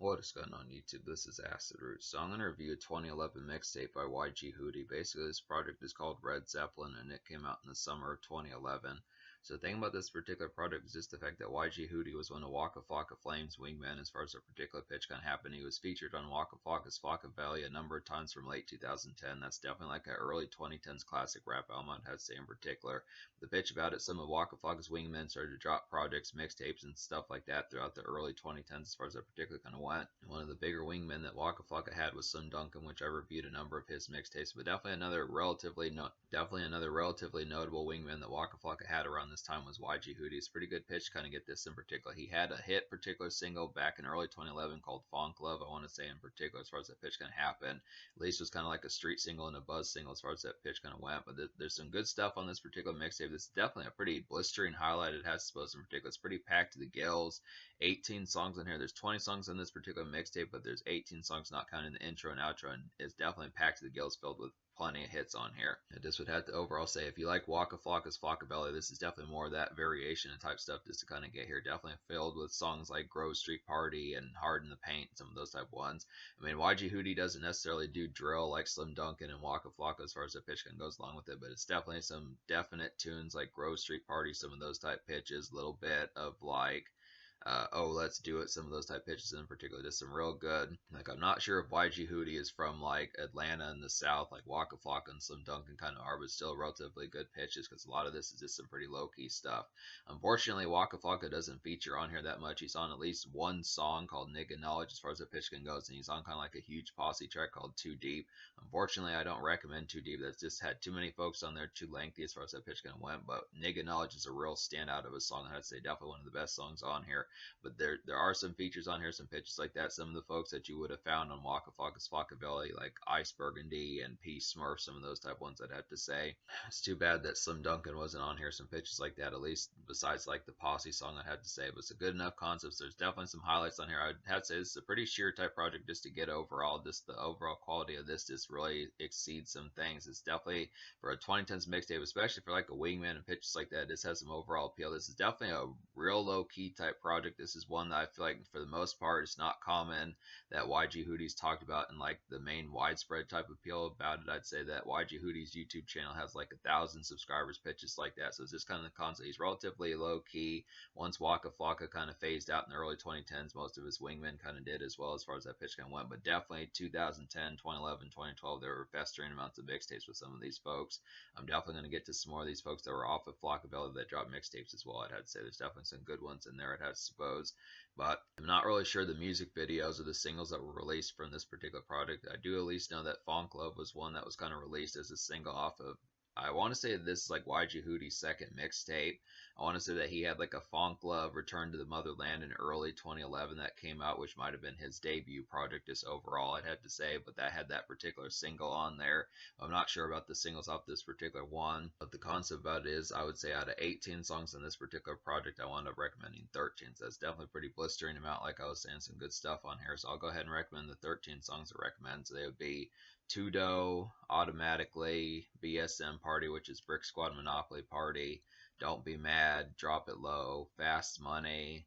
What is going on YouTube? This is Acid Root. So I'm going to review a 2011 mixtape by YG Hootie. Basically, this project is called Red Zepplin, and it came out in the summer of 2011. So the thing about this particular project is just the fact that YG Hootie was one of Waka Flocka Flame's wingmen as far as a particular pitch can happen. He was featured on Waka Flocka's Flocka Valley a number of times from late 2010. That's definitely like an early 2010s classic rap album, I'd have to say in particular. The pitch about it, some of Waka Flocka's wingmen started to drop projects, mixtapes, and stuff like that throughout the early 2010s as far as that particular kind of went. One of the bigger wingmen that Waka Flocka had was Slim Duncan, which I reviewed a number of his mixtapes, but definitely another relatively notable wingman that Waka Flocka had around this time was YG Hootie. It's a pretty good pitch to kind of get this in particular. He had a hit particular single back in early 2011 called Funk Love, I want to say in particular, as far as that pitch kind of happened. At least it was kind of like a street single and a buzz single as far as that pitch kind of went, but there's some good stuff on this particular mixtape. This is definitely a pretty blistering highlight, it has to suppose in particular. It's pretty packed to the gills. 18 songs on here. There's 20 songs on this particular mixtape, but there's 18 songs not counting the intro and outro, and it's definitely packed to the gills, filled with plenty of hits on here. I just would have to overall say, if you like Waka Flocka's Flocka Valley, this is definitely more of that variation and type stuff just to kind of get here. Definitely filled with songs like Grove Street Party and Hard in the Paint, some of those type of ones. I mean, YG Hootie doesn't necessarily do drill like Slim Duncan and Waka Flocka as far as the pitch kind of goes along with it, but it's definitely some definite tunes like Grove Street Party, some of those type pitches, a little bit of like oh, let's do it. Some of those type pitches in particular, just some real good. Like, I'm not sure if YG Hootie is from like Atlanta in the South, like Waka Flocka and Slim Duncan kind of are, but still relatively good pitches because a lot of this is just some pretty low key stuff. Unfortunately, Waka Flocka doesn't feature on here that much. He's on at least one song called Nigga Knowledge as far as the pitch can goes, and he's on kind of like a huge posse track called Too Deep. Unfortunately, I don't recommend Too Deep. That's just had too many folks on there, too lengthy as far as that pitch can went. But Nigga Knowledge is a real standout of a song. I'd say definitely one of the best songs on here. But there are some features on here, some pitches like that. Some of the folks that you would have found on Waka Flocka's Flocka Valley, like Ice Burgundy and P Smurf, some of those type ones, I'd have to say. It's too bad that Slim Duncan wasn't on here. Some pitches like that, at least besides like the Posse song, I'd have to say. But it's a good enough concept. So there's definitely some highlights on here. I'd have to say this is a pretty sheer type project just to get overall. Just the overall quality of this just really exceeds some things. It's definitely for a 2010s mixtape, especially for like a wingman and pitches like that. This has some overall appeal. This is definitely a real low key type project. This is one that I feel like for the most part it's not common that YG Hootie's talked about in like the main widespread type appeal about it. I'd say that YG Hootie's YouTube channel has like 1,000 subscribers, pitches like that. So it's just kind of the concept. He's relatively low key. Once Waka Flocka kind of phased out in the early 2010s, most of his wingmen kind of did as well as far as that pitch kind of went. But definitely 2010, 2011, 2012, there were festering amounts of mixtapes with some of these folks. I'm definitely going to get to some more of these folks that were off of Flocka Valley that dropped mixtapes as well. I'd have to say there's definitely some good ones in there, I'd have to suppose. But I'm not really sure the music videos or the singles that were released from this particular project. I do at least know that Funk Love was one that was kind of released as a single off of, I want to say this is like YG Hootie's second mixtape. I want to say that he had like a Funk Love Return to the Motherland in early 2011 that came out, which might have been his debut project just overall, I'd have to say, but that had that particular single on there. I'm not sure about the singles off this particular one, but the concept about it is I would say out of 18 songs in this particular project, I wound up recommending 13. So that's definitely a pretty blistering amount. Like I was saying, some good stuff on here. So I'll go ahead and recommend the 13 songs I recommend. So they would be Tudo, Automatically, BSM Party, which is Brick Squad Monopoly Party, Don't Be Mad, Drop It Low, Fast Money,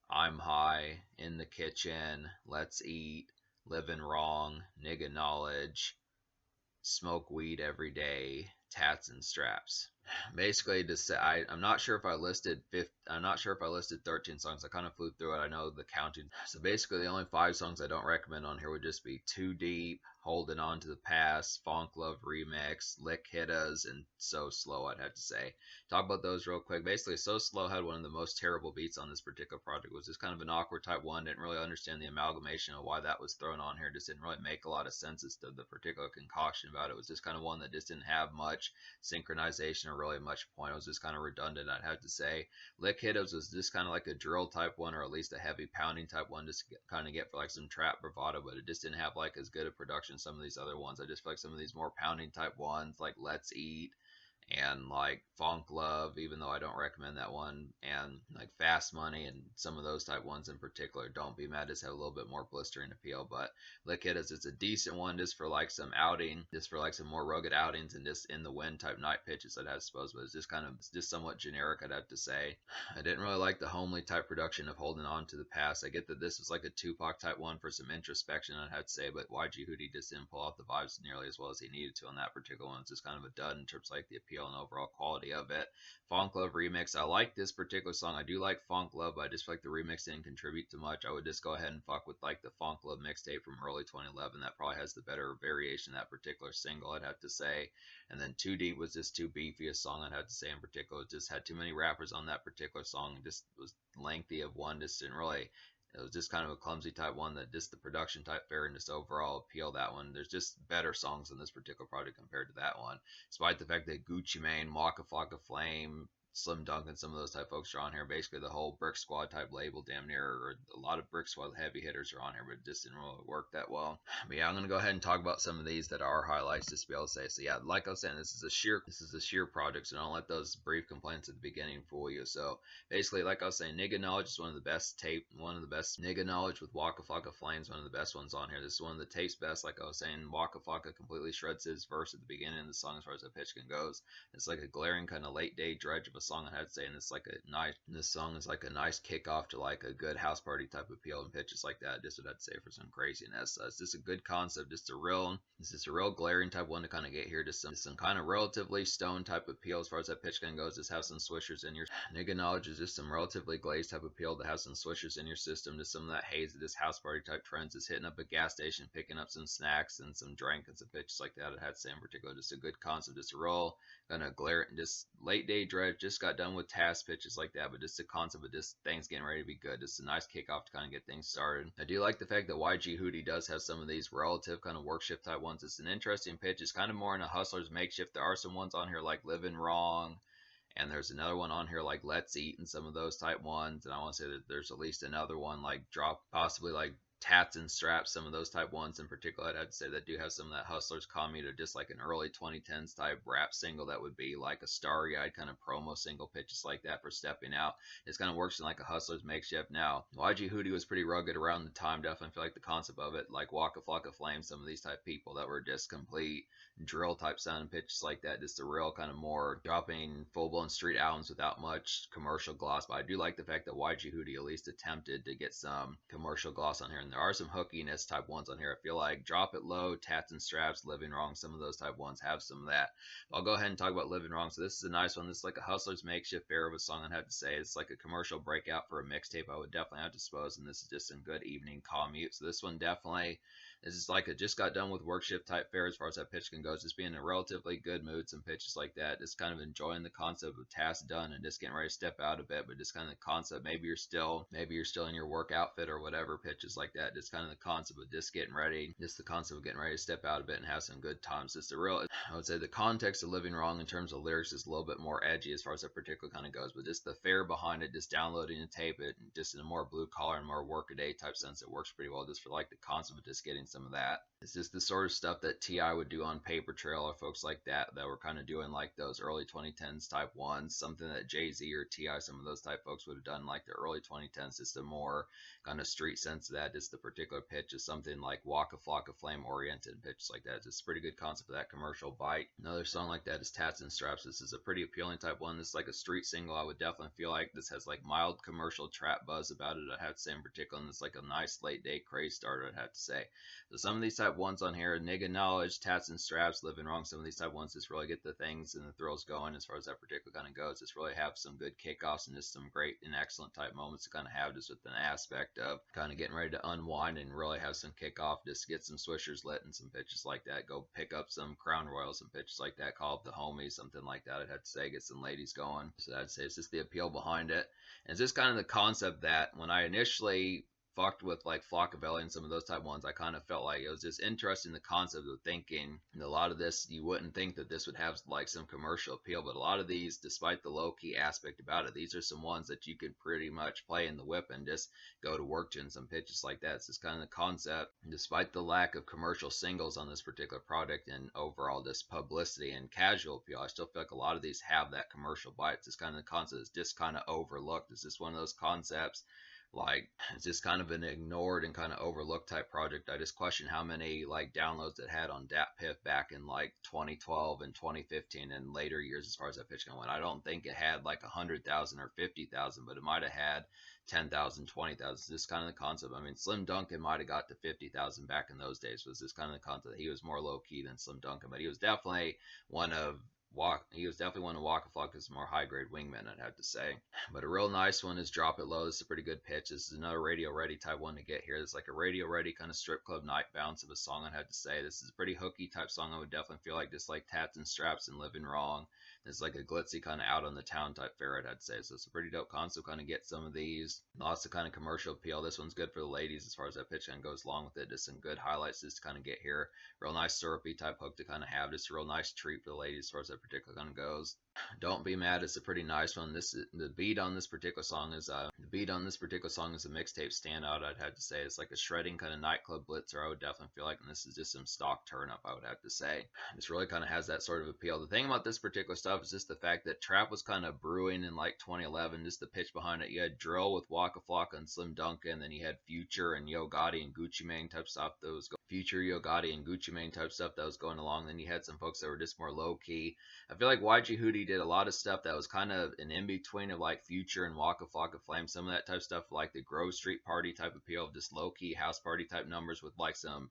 I'm High, In the Kitchen, Let's Eat, Living Wrong, Nigga Knowledge, Smoke Weed Every Day, Tats and Straps. Basically, to say, I'm not sure if I listed 13 songs. I kind of flew through it. I know the counting. So basically, the only 5 songs I don't recommend on here would just be Too Deep, Holding On to the Past, Funk Love Remix, Lick Hittas, and So Slow, I'd have to say. Talk about those real quick. Basically, So Slow had one of the most terrible beats on this particular project. It was just kind of an awkward type one. Didn't really understand the amalgamation of why that was thrown on here. Just didn't really make a lot of sense as to the particular concoction about it. It was just kind of one that just didn't have much synchronization or really much point. It was just kind of redundant, I'd have to say. Lick Hittas was just kind of like a drill type one, or at least a heavy pounding type one, just to kind of get for like some trap bravado, but it just didn't have like as good a production as some of these other ones. I just feel like some of these more pounding type ones, like Let's Eat and like Funk Love, even though I don't recommend that one, and like Fast Money and some of those type ones in particular. Don't Be Mad just have a little bit more blistering appeal, but Lick It is it's a decent one just for like some outing, just for like some more rugged outings and just in the wind type night pitches that I suppose, but it's just somewhat generic, I'd have to say. I didn't really like the homely type production of Holding On to the Past. I get that this was like a Tupac type one for some introspection, I'd have to say, but YG Hootie just didn't pull off the vibes nearly as well as he needed to on that particular one. It's just kind of a dud in terms of like the appeal and overall quality of it. Funk Love remix. I like this particular song. I do like Funk Love, but I just feel like the remix didn't contribute too much. I would just go ahead and fuck with like the Funk Love mixtape from early 2011. That probably has the better variation of that particular single, I'd have to say. And then Too Deep was just too beefy a song, I'd have to say in particular. It just had too many rappers on that particular song. It just was lengthy of one. Just didn't really. It was just kind of a clumsy type one that just the production type fair and just overall appeal that one. There's just better songs in this particular project compared to that one. Despite the fact that Gucci Mane, Waka Flocka Flame, Slim Dunk, and some of those type folks are on here. Basically, the whole Brick Squad type label, damn near, or a lot of Brick Squad heavy hitters are on here, but it just didn't really work that well. But yeah, I'm gonna go ahead and talk about some of these that are highlights just to be able to say. So yeah, like I was saying, this is a sheer project, so don't let those brief complaints at the beginning fool you. So basically, like I was saying, Nigga Knowledge is one of the best Nigga Knowledge with Waka Flocka Flames, one of the best ones on here. This is one of the tapes best. Like I was saying, Waka Flocka completely shreds his verse at the beginning of the song as far as the pitch can goes. It's like a glaring kind of late day dredge of a song, I had to say, and this song is like a nice kickoff to like a good house party type appeal and pitches like that. Just what I'd say for some craziness. It's just a good concept, just a real glaring type one to kind of get here. Just some kind of relatively stone type appeal as far as that pitch gun goes. Just have some swishers in your Nigga Knowledge is just some relatively glazed type appeal to have some swishers in your system. Just some of that haze of this house party type trends. Just hitting up a gas station, picking up some snacks and some drink and some pitches like that. I had to say in particular, just a good concept, just a real gonna glare just late day dredge. Just got done with task pitches like that, but just the concept of just things getting ready to be good. Just a nice kickoff to kind of get things started. I do like the fact that YG Hootie does have some of these relative kind of work shift type ones. It's an interesting pitch. It's kind of more in a hustler's makeshift. There are some ones on here like Living Wrong, and there's another one on here like Let's Eat and some of those type ones. And I want to say that there's at least another one like Drop, possibly like Tats and Straps, some of those type ones in particular. I'd have to say that do have some of that hustlers commute, or just like an early 2010s type rap single that would be like a starry-eyed kind of promo single pitches like that for stepping out. It kind of works in like a hustler's makeshift. Now YG Hootie was pretty rugged around the time. Definitely feel like the concept of it, like Waka Flocka Flame, some of these type people that were just complete drill type sound pitches like that. Just a real kind of more dropping full blown street albums without much commercial gloss. But I do like the fact that YG Hootie at least attempted to get some commercial gloss on here, and there are some hookiness type ones on here. I feel like Drop It Low, Tats and Straps, Living Wrong, some of those type ones have some of that. I'll go ahead and talk about Living Wrong. So this is a nice one. This is like a hustler's makeshift fair of a song, I'd have to say. It's like a commercial breakout for a mixtape, I would definitely have to suppose, and this is just some good evening commute. So this one definitely this is like a just got done with work shift type fare as far as that pitch can go. Just being in a relatively good mood, some pitches like that. Just kind of enjoying the concept of task done and just getting ready to step out a bit, but just kind of the concept. Maybe you're still in your work outfit or whatever, pitches like that. Just kind of the concept of just getting ready, just the concept of getting ready to step out a bit and have some good times. Just a real, I would say the context of Living Wrong in terms of lyrics is a little bit more edgy as far as that particular kind of goes, but just the fare behind it, just downloading and tape it, just in a more blue collar and more work a day type sense, it works pretty well just for like the concept of just getting some of that. It's just the sort of stuff that T.I. would do on Paper Trail or folks like that were kind of doing like those early 2010s type ones, something that Jay-Z or T.I., some of those type folks would have done like the early 2010s, just a more kind of street sense of that. Just the particular pitch is something like Waka Flocka Flame oriented pitches like that. It's a pretty good concept of that commercial bite. Another song like that is Tats and Straps. This is a pretty appealing type one. This is like a street single. I would definitely feel like this has like mild commercial trap buzz about it, I have to say in particular, and it's like a nice late day craze starter, I'd have to say. So some of these type ones on here, Nigga Knowledge, Tats and Straps, Living Wrong, some of these type ones just really get the things and the thrills going as far as that particular kind of goes. Just really have some good kickoffs and just some great and excellent type moments to kind of have just with an aspect of kind of getting ready to unwind and really have some kickoff, just get some swishers lit and some pitches like that. Go pick up some Crown Royals and pitches like that. Call up the homies, something like that. I'd have to say, get some ladies going. So I'd say it's just the appeal behind it. And it's just kind of the concept that when I initially fucked with like Flockabilly and some of those type ones, I kind of felt like it was just interesting the concept of thinking a lot of this, you wouldn't think that this would have like some commercial appeal, but a lot of these, despite the low key aspect about it, these are some ones that you can pretty much play in the whip and just go to work to in some pitches like that. It's just kind of the concept. Despite the lack of commercial singles on this particular product and overall this publicity and casual appeal, I still feel like a lot of these have that commercial bite. It's just kind of the concept that's just kind of overlooked. It's just one of those concepts like it's just kind of an ignored and kind of overlooked type project. I just question how many like downloads it had on DatPiff back in like 2012 and 2015 and later years as far as that pitch went. I don't think it had like 100,000 or 50,000, but it might have had 10,000, 20,000. It's just kind of the concept. I mean, Slim Duncan might have got to 50,000 back in those days. Was just kind of the concept. He was more low key than Slim Duncan, but he was definitely one of Waka Flocka's more high grade wingmen, I'd have to say. But a real nice one is Drop It Low. This is a pretty good pitch. This is another radio ready type one to get here. It's like a radio ready kind of strip club night bounce of a song, I'd have to say. This is a pretty hooky type song. I would definitely feel like just like Tats and Straps and Living Wrong. It's like a glitzy kind of out on the town type fare, I'd have to say. So it's a pretty dope concept. Kind of get some of these. Lots of kind of commercial appeal. This one's good for the ladies as far as that pitch kind of goes along with it. Just some good highlights just to kind of get here. Real nice syrupy type hook to kind of have. Just a real nice treat for the ladies as far as that particular kind of goes. Don't Be Mad is a pretty nice one. The beat on this particular song is a mixtape standout, I'd have to say. It's like a shredding kind of nightclub blitzer, I would definitely feel like, and this is just some stock turn up, I would have to say. This really kind of has that sort of appeal. The thing about this particular stuff is just the fact that trap was kind of brewing in like 2011. Just the pitch behind it, you had drill with Waka Flocka and Slim Duncan, then you had Future and Yo Gotti and Gucci Mane type stuff that was Yo Gotti and Gucci Mane type stuff that was going along. Then you had some folks that were just more low key. I feel like YG Hootie did a lot of stuff that was kind of an in-between of like Future and Waka Flocka Flame. Some of that type of stuff like the Grove Street Party type appeal of just low-key house party type numbers with like some,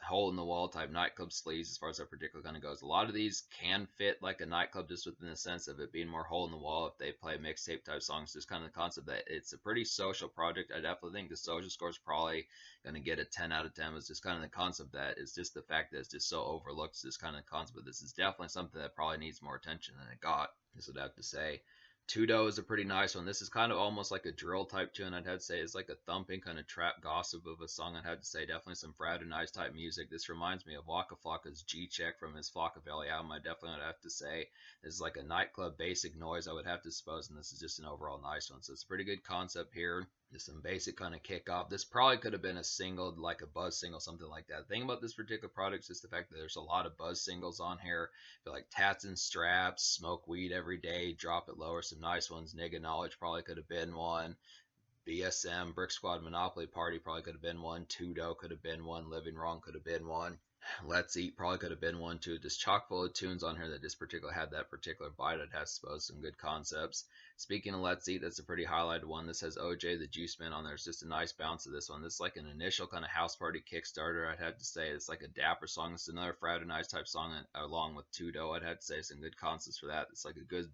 hole in the wall type nightclub sleaze as far as that particular kind of goes. A lot of these can fit like a nightclub just within the sense of it being more hole in the wall if they play mixtape type songs. Just kind of the concept that it's a pretty social project. I definitely think the social score is probably going to get a 10 out of 10. It's just kind of the concept that it's just the fact that it's just so overlooked. It's just kind of the concept, but this is definitely something that probably needs more attention than it got. This would have to say. Tudo is a pretty nice one. This is kind of almost like a drill type tune, I'd have to say. It's like a thumping kind of trap gossip of a song, I'd have to say. Definitely some fraternized type music. This reminds me of Waka Flocka's G-Check from his Flockabilly album, I definitely would have to say. This is like a nightclub basic noise, I would have to suppose, and this is just an overall nice one. So it's a pretty good concept here. Just some basic kind of kickoff. This probably could have been a single, like a buzz single, something like that. The thing about this particular product is just the fact that there's a lot of buzz singles on here. I feel like Tats and Straps, Smoke Weed Every Day, Drop It Low are some nice ones. Nigga Knowledge probably could have been one. BSM, Brick Squad Monopoly Party probably could have been one. Tudo could have been one. Living Wrong could have been one. Let's Eat probably could have been one too. Just chock full of tunes on here that just particularly had that particular bite. It has, suppose, some good concepts. Speaking of Let's Eat, that's a pretty highlighted one. This has OJ the Juice Man on there. It's just a nice bounce of this one. This is like an initial kind of house party Kickstarter, I'd have to say. It's like a dapper song. It's another fraternized type song along with Tudo. I'd have to say some good concepts for that. It's like a good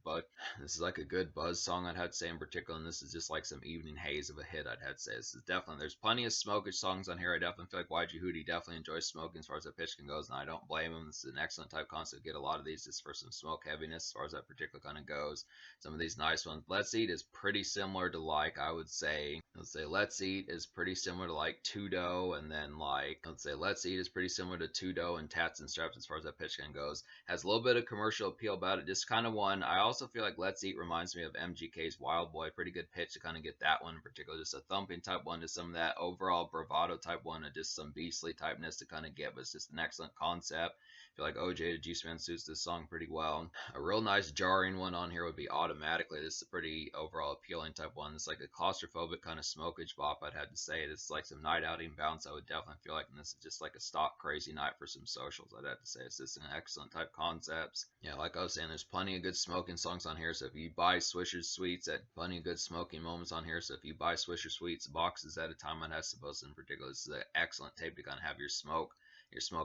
This is like a good buzz song, I'd have to say in particular. And this is just like some evening haze of a hit, I'd have to say. This is definitely, there's plenty of smokish songs on here. I definitely feel like YG Hootie definitely enjoys smoking as far as that pitch can goes, and I don't blame him. This is an excellent type concept. Get a lot of these just for some smoke heaviness as far as that particular kind of goes. Some of these nice ones. Let's Eat is pretty similar to like, I would say, Let's Eat is pretty similar to like Tudo, and then like, Let's Eat is pretty similar to Tudo and Tats and Straps as far as that pitch can goes. Has a little bit of commercial appeal about it. Just kind of one. I also feel like Let's Eat reminds me of MGK's Wild Boy. Pretty good pitch to kind of get that one in particular. Just a thumping type one to some of that overall bravado type one, and just some beastly typeness to kind of get, but it's just an excellent concept. I feel like OJ the Juice Man suits this song pretty well. A real nice jarring one on here would be Automatically. This is a pretty overall appealing type one. It's like a claustrophobic kind of smokage bop, I'd have to say. This is like some night outing bounce, I would definitely feel like, and this is just like a stock crazy night for some socials, I'd have to say. It's just an excellent type concepts. Yeah, like I was saying, there's plenty of good smoking songs on here. So if you buy Swisher Sweets, at plenty of good smoking moments on here. So if you buy Swisher Sweets boxes at a time, I'd have to suppose in particular, this is an excellent tape to kind of have your smoke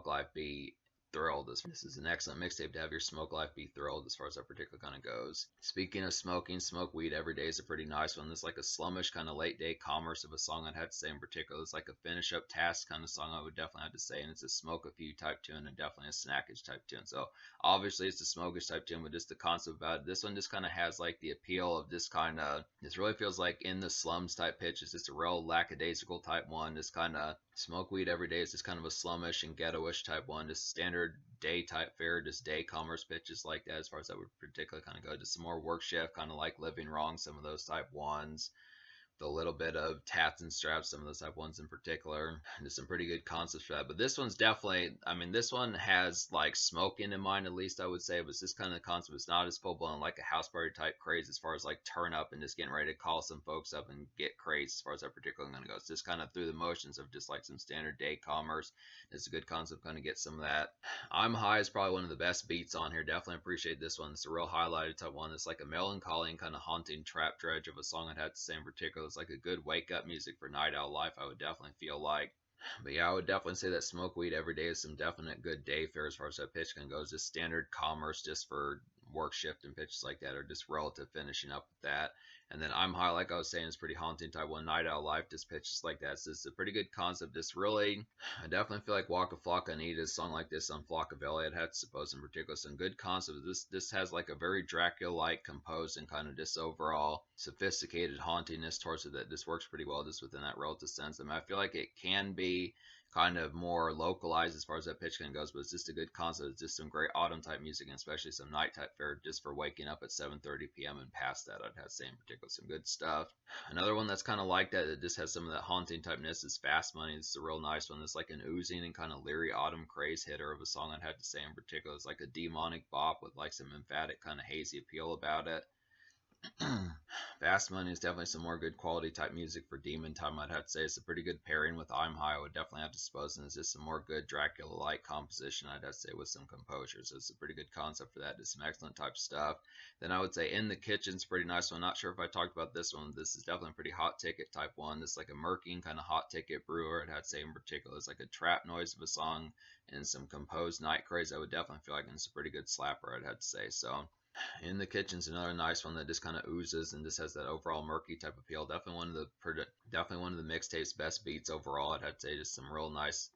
life be thrilled. This is an excellent mixtape to have your smoke life be thrilled as far as that particular kind of goes. Speaking of smoking, Smoke Weed Every Day is a pretty nice one. This is like a slummish kind of late day commerce of a song I'd have to say in particular. It's like a finish up task kind of song I would definitely have to say, and it's a smoke a few type tune and definitely a snackage type tune. So obviously it's a smokish type tune, but just the concept about it. This one just kind of has like the appeal of this kind of, this really feels like in the slums type pitch. It's just a real lackadaisical type one. This kind of Smoke Weed Every Day is just kind of a slummish and ghettoish type one. Just standard day type fare, just day commerce pitches like that as far as that would particularly kind of go. Just some more work shift, kind of like Living Wrong, some of those type ones. A little bit of tats and straps, some of those type ones in particular. Just some pretty good concepts for that. But this one's definitely, I mean, this one has like smoking in mind, at least I would say. But it's this kind of concept. It's not as full blown like a house party type craze as far as like turn up and just getting ready to call some folks up and get crazy as far as that particular going to go. It's just kind of through the motions of just like some standard day commerce. It's a good concept, kind of get some of that. I'm High is probably one of the best beats on here. Definitely appreciate this one. It's a real highlighted type one. It's like a melancholy and kind of haunting trap dredge of a song I'd have to say in particular. It's like a good wake up music for night owl life, I would definitely feel like. But yeah, I would definitely say that Smoke Weed Every Day is some definite good day fare as far as that pitch can go. Just standard commerce just for work shift and pitches like that, or just relative finishing up with that. And then I'm High, like I was saying, is pretty haunting type one. Night Owl Life just pitches like that. So it's a pretty good concept. Just really, I definitely feel like Waka Flocka needed a song like this on Flockavelli. I'd have to suppose in particular some good concept. This has like a very Dracula-like composed and kind of just overall sophisticated hauntiness towards it that just works pretty well just within that relative sense. I mean, I feel like it can be kind of more localized as far as that pitch can goes, but it's just a good concept. It's just some great autumn type music, and especially some night type fare just for waking up at 7:30 p.m. and past that. I'd have to say in particular some good stuff. Another one that's kind of like that just has some of that haunting typeness is Fast Money. It's a real nice one. It's like an oozing and kind of leery autumn craze hitter of a song I'd have to say in particular. It's like a demonic bop with like some emphatic kind of hazy appeal about it. Fast Money is definitely some more good quality type music for Demon Time, I'd have to say. It's a pretty good pairing with I'm High, I would definitely have to suppose, and it's just some more good Dracula-like composition, I'd have to say, with some composure. So it's a pretty good concept for that. Just some excellent type stuff. Then I would say In the Kitchen's pretty nice one. Not sure if I talked about this one. This is definitely a pretty hot ticket type one. This is like a murky kind of hot ticket brewer, I'd have to say in particular. It's like a trap noise of a song and some composed night craze. I would definitely feel like it's a pretty good slapper, I'd have to say. So In the Kitchen's another nice one that just kind of oozes and just has that overall murky type appeal. Definitely one of the mixtape's best beats overall. I'd have to say just some real nice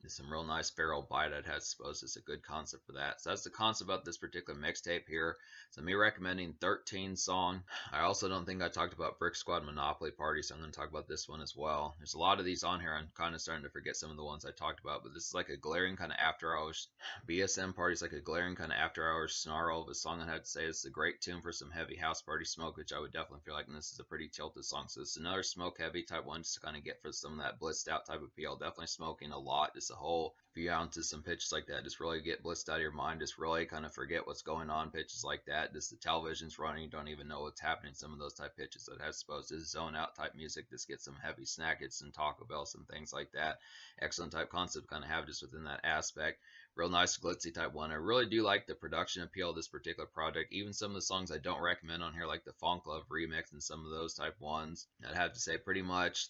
feral bite. I'd have to suppose it's a good concept for that. So that's the concept about this particular mixtape here. So me recommending 13 song. I also don't think I talked about Brick Squad Monopoly Party, so I'm going to talk about this one as well. There's a lot of these on here. I'm kind of starting to forget some of the ones I talked about, but this is like a glaring kind of after hours. BSM Party is like a glaring kind of after hours snarl of a song. I had to say it's a great tune for some heavy house party smoke, which I would definitely feel like, and this is a pretty tilted song. So it's another smoke heavy type one just to kind of get for some of that blissed out type appeal. Definitely smoking a lot, just a whole few ounces, some pitches like that. Just really get blissed out of your mind. Just really kind of forget what's going on. Pitches like that. Just the television's running, you don't even know what's happening. Some of those type pitches that has supposed to zone out type music. Just get some heavy snack hits and Taco Bell, some things like that. Excellent type concept kind of have just within that aspect. Real nice glitzy type one. I really do like the production appeal of this particular project. Even some of the songs I don't recommend on here, like the Funk Love remix and some of those type ones, I'd have to say pretty much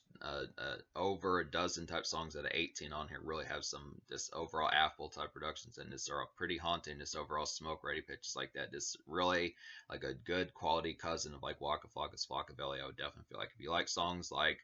over a dozen type songs out of 18 on here really have some just overall affable type productions, and just are pretty haunting, just overall smoke ready pitches like that. Just really like a good quality cousin of like Waka Flocka's Flockavelli. I would definitely feel like if you like songs like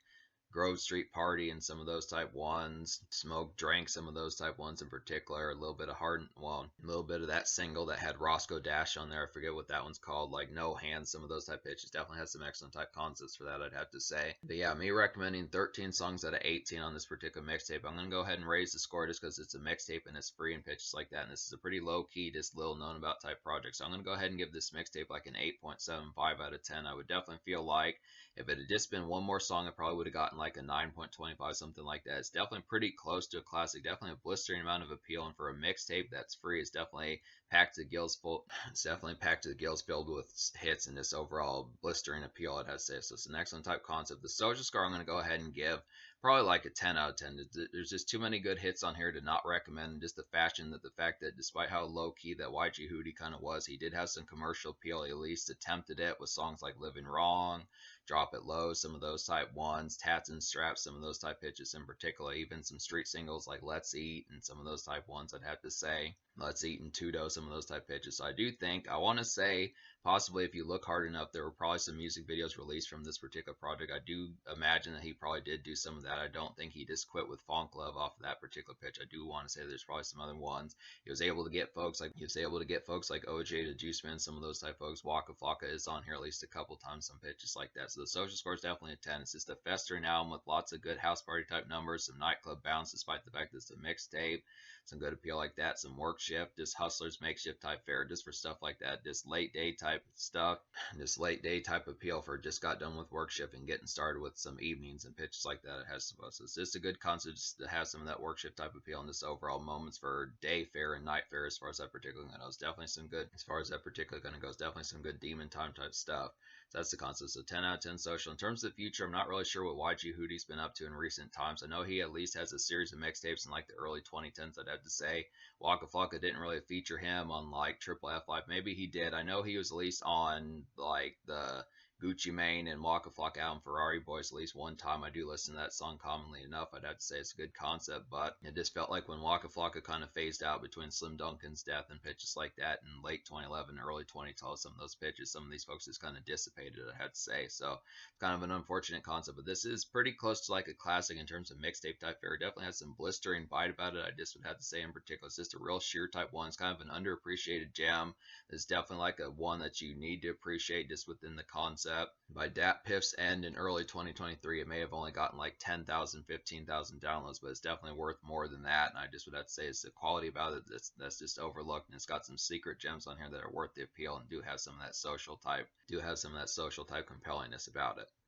Grove Street Party and some of those type ones, Smoke Drank, some of those type ones in particular, a little bit of a little bit of that single that had Roscoe Dash on there. I forget what that one's called, like No Hands, some of those type pitches. Definitely has some excellent type concepts for that, I'd have to say. But yeah, me recommending 13 songs out of 18 on this particular mixtape. I'm going to go ahead and raise the score just because it's a mixtape and it's free and pitches like that. And this is a pretty low key, just little known about type project. So I'm going to go ahead and give this mixtape like an 8.75 out of 10. I would definitely feel like if it had just been one more song, I probably would have gotten like a 9.25, something like that. It's definitely pretty close to a classic. Definitely a blistering amount of appeal, and for a mixtape that's free, it's definitely packed to the gills full. It's definitely packed to the gills, filled with hits and this overall blistering appeal, I'd have to say. So it's an excellent type concept. The social score I'm going to go ahead and give probably like a 10 out of 10. There's just too many good hits on here to not recommend. Just the fact that despite how low key that YG Hootie kind of was, he did have some commercial appeal. He at least attempted it with songs like Living Wrong, Drop It Low, some of those type ones, Tats and Straps, some of those type pitches in particular, even some street singles like Let's Eat and some of those type ones, I'd have to say. Let's Eat and Tudo, some of those type pitches. So I do think, I want to say, possibly if you look hard enough, there were probably some music videos released from this particular project. I do imagine that he probably did do some of that. I don't think he just quit with Funk Love off of that particular pitch. I do want to say there's probably some other ones. He was able to get folks like OJ to Juice Man, some of those type folks. Waka Flocka is on here at least a couple times, some pitches like that. So the social score is definitely a 10. It's just a festering album with lots of good house party type numbers, some nightclub bounce despite the fact that it's a mixtape, some good appeal like that, some work shift, just hustlers makeshift type fare, just for stuff like that, just late day type stuff, just late day type appeal for just got done with work shift and getting started with some evenings and pitches like that. It has some of. So it's just a good concept just to have some of that work shift type appeal and just overall moments for day fare and night fare as far as that particular goes. Definitely some good, as far as that particular kind of goes, definitely some good demon time type stuff. So that's the concept. So 10 out of 10 social. In terms of the future, I'm not really sure what YG Hootie's been up to in recent times. I know he at least has a series of mixtapes in like the early 2010s, I'd have to say. Waka Flocka didn't really feature him on like Triple F Life. Maybe he did. I know he was at least on like the Gucci Mane and Waka Flocka album Ferrari Boys at least one time. I do listen to that song commonly enough. I'd have to say it's a good concept, but it just felt like when Waka Flocka kind of phased out between Slim Duncan's death and pitches like that in late 2011, early 2012, some of those pitches, some of these folks just kind of dissipated, I had to say. So kind of an unfortunate concept, but this is pretty close to like a classic in terms of mixtape type fare. It definitely has some blistering bite about it. I just would have to say in particular, it's just a real sheer type one. It's kind of an underappreciated gem. It's definitely like a one that you need to appreciate just within the concept. By Dat Piff's end in early 2023, it may have only gotten like 10,000, 15,000 downloads, but it's definitely worth more than that. And I just would have to say it's the quality about it that's just overlooked, and it's got some secret gems on here that are worth the appeal and do have some of that social type compellingness about it.